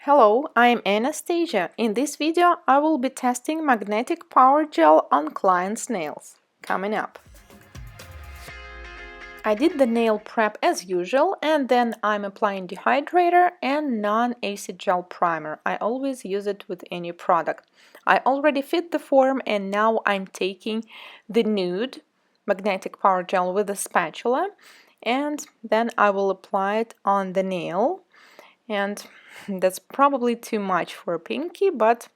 Hello, I'm Anastasia. In this video, I will be testing magnetic power gel on client's nails. Coming up. I did the nail prep as usual, and then I'm applying dehydrator and non-acid gel primer. I always use it with any product. I already fit the form, and now I'm taking the nude magnetic power gel with a spatula, and then I will apply it on the nail. And that's probably too much for a pinky, but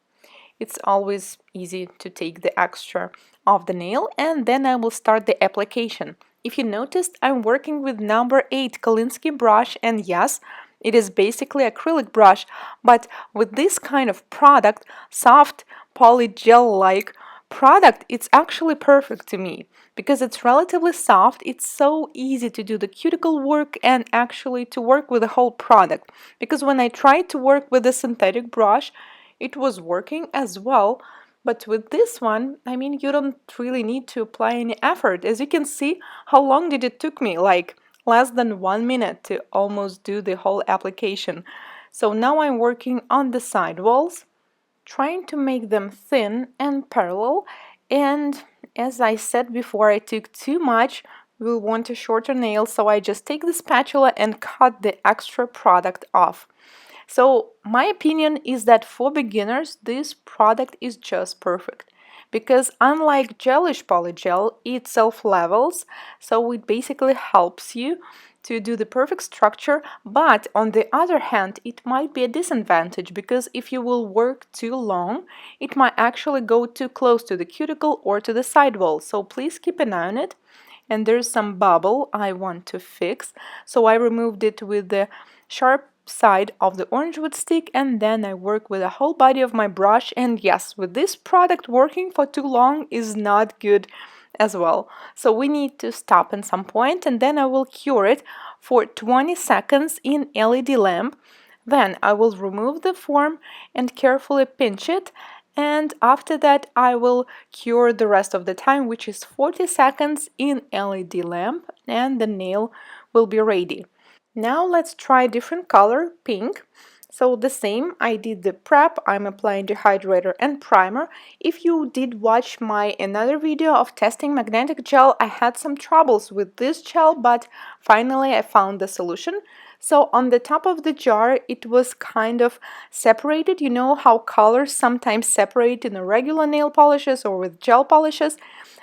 it's always easy to take the extra off the nail, and then I will start the application. If you noticed, I'm working with number 8 Kolinsky brush, and yes, it is basically acrylic brush, but with this kind of product, soft polygel-like product, it's actually perfect to me because it's relatively soft. It's so easy to do the cuticle work and actually to work with the whole product, because when I tried to work with a synthetic brush, it was working as well. But with this one, I mean, you don't really need to apply any effort. As you can see, how long did it took me? Like less than 1 minute to almost do the whole application. So now I'm working on the side walls, trying to make them thin and parallel. And as I said before, I took too much. We'll want a shorter nail, so I just take the spatula and cut the extra product off. So my opinion is that for beginners, this product is just perfect because unlike gelish polygel, it self-levels, so it basically helps you to do the perfect structure. But on the other hand, it might be a disadvantage because if you will work too long, it might actually go too close to the cuticle or to the sidewall. So please keep an eye on it. And there's some bubble I want to fix, so I removed it with the sharp side of the orange wood stick, and then I work with the whole body of my brush. And yes, with this product, working for too long is not good as well. So we need to stop at some point, and then I will cure it for 20 seconds in LED lamp. Then I will remove the form and carefully pinch it, and after that I will cure the rest of the time, which is 40 seconds in LED lamp, and the nail will be ready. Now let's try different color, pink. So the same, I did the prep, I'm applying dehydrator and primer. If you did watch my another video of testing magnetic gel, I had some troubles with this gel, but finally I found the solution. So on the top of the jar, it was kind of separated. You know how colors sometimes separate in the regular nail polishes or with gel polishes?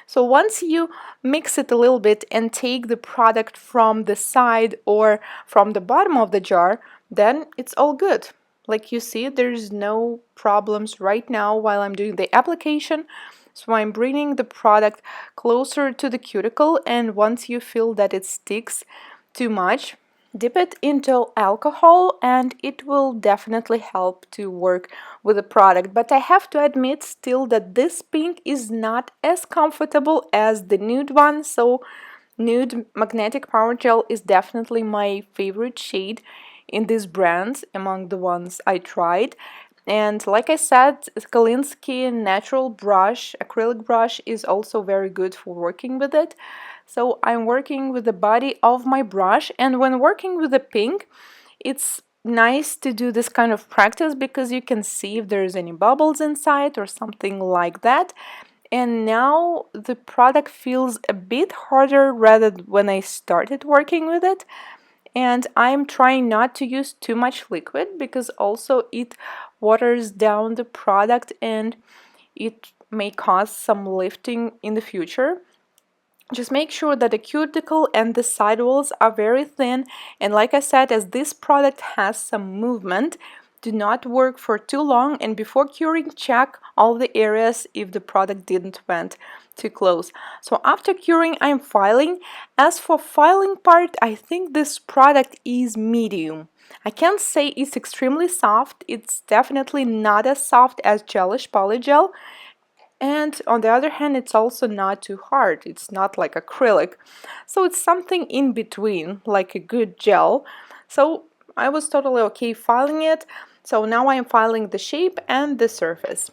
So once you mix it a little bit and take the product from the side or from the bottom of the jar, then it's all good. Like you see, there's no problems right now while I'm doing the application. So I'm bringing the product closer to the cuticle, and once you feel that it sticks too much, dip it into alcohol and it will definitely help to work with the product. But I have to admit still that this pink is not as comfortable as the nude one, so nude magnetic power gel is definitely my favorite shade in these brands among the ones I tried. And like I said, Kolinsky natural brush, acrylic brush, is also very good for working with it. So I'm working with the body of my brush, and when working with the pink, it's nice to do this kind of practice because you can see if there's any bubbles inside or something like that. And now the product feels a bit harder rather than when I started working with it. And I'm trying not to use too much liquid because also it waters down the product and it may cause some lifting in the future. Just make sure that the cuticle and the sidewalls are very thin, and like I said, as this product has some movement, do not work for too long, and before curing, check all the areas if the product didn't went too close. So after curing, I'm filing. As for filing part, I think this product is medium. I can't say it's extremely soft. It's definitely not as soft as gelish polygel, and on the other hand, it's also not too hard. It's not like acrylic. So it's something in between, like a good gel. So I was totally okay filing it. So now I'm filing the shape and the surface.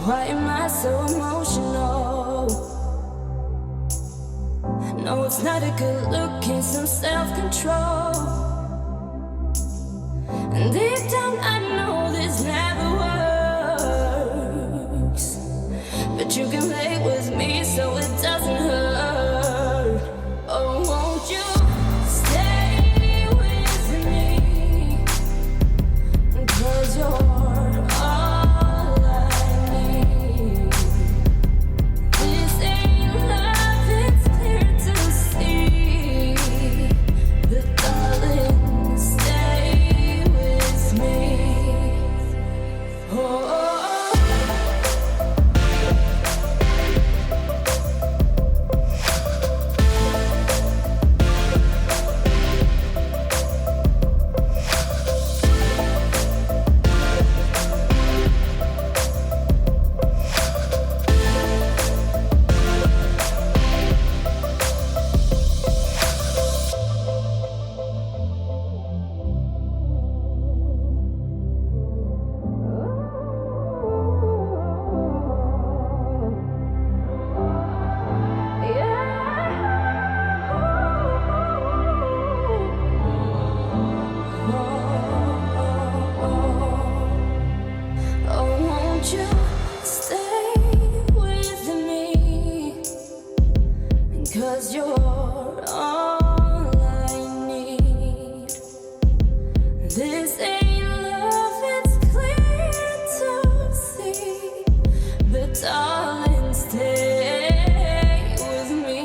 Why am I so emotional? No, it's not a good look, it's some self-control. And deep down I know this never works, but you can play with me so it doesn't hurt. Oh, won't you stay with me? 'Cause you're all I need. This ain't love, it's clear to see. But darling, stay with me. Oh. Oh, won't you stay with me? 'Cause you're all I need. This ain't love, it's clear to see. But darling, stay with me.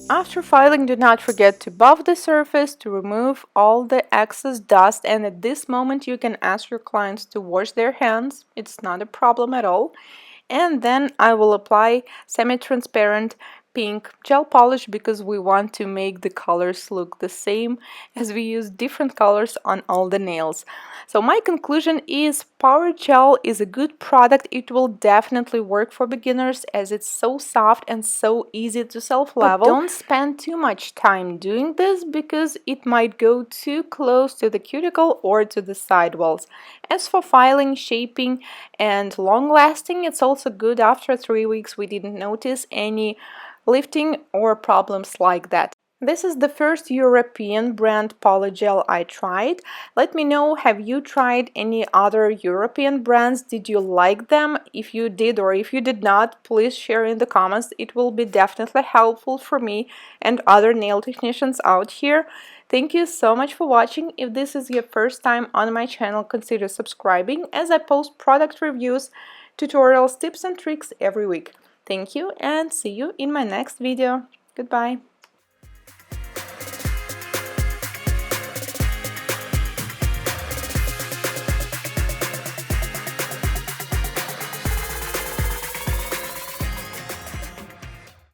After filing, do not forget to buff the surface to remove all the excess dust, and at this moment you can ask your clients to wash their hands. It's not a problem at all. And then I will apply semi-transparent pink gel polish because we want to make the colors look the same as we use different colors on all the nails. So my conclusion is Power Gel is a good product. It will definitely work for beginners as it's so soft and so easy to self-level. But don't spend too much time doing this because it might go too close to the cuticle or to the sidewalls. As for filing, shaping, and long lasting, it's also good after 3 weeks. We didn't notice any lifting or problems like that. This is the first European brand polygel I tried. Let me know, have you tried any other European brands? Did you like them? If you did or if you did not, please share in the comments. It will be definitely helpful for me and other nail technicians out here. Thank you so much for watching. If this is your first time on my channel, consider subscribing as I post product reviews, tutorials, tips and tricks every week. Thank you and see you in my next video. Goodbye.